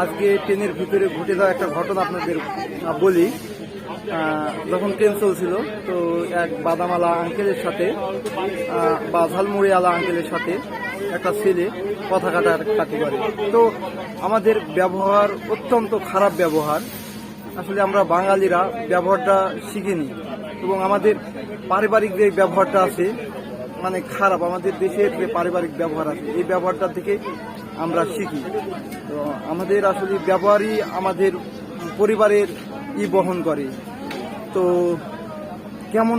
আজকে ট্রেনের ভিতরে ঘটে যাওয়া একটা ঘটনা আপনাদের বলি। যখন ট্রেন চলছিল তো এক বাদামালা আঙ্কেলের সাথে বা ঝালমুড়িওয়ালা আঙ্কেলের সাথে একটা ছেলে কথা কাটাকাটি করে। তো আমাদের ব্যবহার অত্যন্ত খারাপ ব্যবহার। আসলে আমরা বাঙালিরা ব্যবহারটা শিখিনি এবং আমাদের পারিবারিক যে ব্যবহারটা আছে মানে খারাপ, আমাদের দেশের যে পারিবারিক ব্যবহার আছে এই ব্যবহারটা থেকে আমরা শিখি। তো আমাদের আসলে ব্যবহারই আমাদের পরিবারের বহন করে। তো কেমন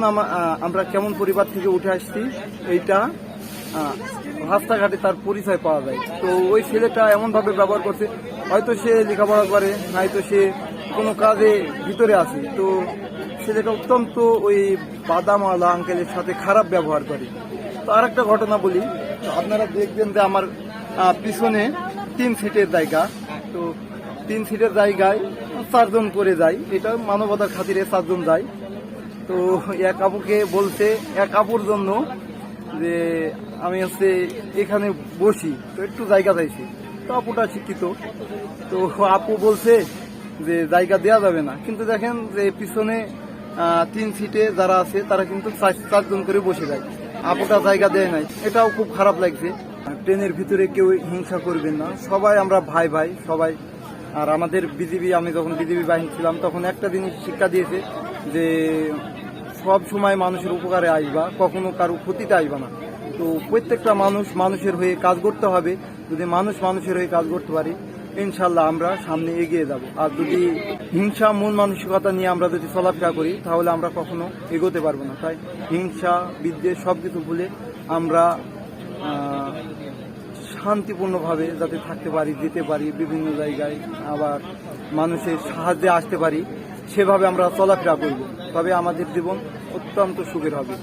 আমরা কেমন পরিবার থেকে উঠে আসছি এইটা রাস্তাঘাটে তার পরিচয় পাওয়া যায়। তো ওই ছেলেটা এমনভাবে ব্যবহার করছে, হয়তো সে লেখাপড়া করে, নয়তো সে কোনো কাজে ভিতরে আছে। তো ছেলেটা অত্যন্ত ওই বাদামওয়ালা আঙ্কেলের সাথে খারাপ ব্যবহার করে। তো আর একটা ঘটনা বলি, আপনারা দেখবেন যে আমার পিছনে 3 সিটের জায়গা, তো 3 সিটের জায়গায় 4 জন করে যায়। এটা মানবতার খাতিরে 4 জন যায়। তো এক আপুকে বলছে এক আপুর জন্য যে আমি এখানে বসি, তো একটু জায়গা চাইছি। তো আপুটা শিক্ষিত, তো আপু বলছে যে জায়গা দেওয়া যাবে না। কিন্তু দেখেন যে পিছনে 3 সিটে যারা আছে তারা কিন্তু 4 জন করে বসে যায়, আপুটা জায়গা দেয় নাই। এটাও খুব খারাপ লাগছে। ট্রেনের ভিতরে কেউ হিংসা করবেন না, সবাই আমরা ভাই ভাই সবাই। আর আমাদের বিজিবি, আমি যখন বিজিবি বাহিনী ছিলাম তখন একটা জিনিস শিক্ষা দিয়েছে যে সব সময় মানুষের উপকারে আসবা, কখনো কারো ক্ষতিতে আসবা না। তো প্রত্যেকটা মানুষের হয়ে কাজ করতে হবে। যদি মানুষের হয়ে কাজ করতে পারি ইনশাল্লাহ আমরা সামনে এগিয়ে যাব। আর যদি হিংসা মন মানসিকতা নিয়ে আমরা যদি চলাফেরা করি তাহলে আমরা কখনো এগোতে পারবো না। তাই হিংসা বিদ্বেষ সব কিছু ভুলে আমরা শান্তিপূর্ণভাবে যাতে থাকতে পারি, যেতে পারি বিভিন্ন জায়গায়, আবার মানুষের সাহায্যে আসতে পারি, সেভাবে আমরা চলাফেরা করব। তবে আমাদের জীবন অত্যন্ত সুখের হবে।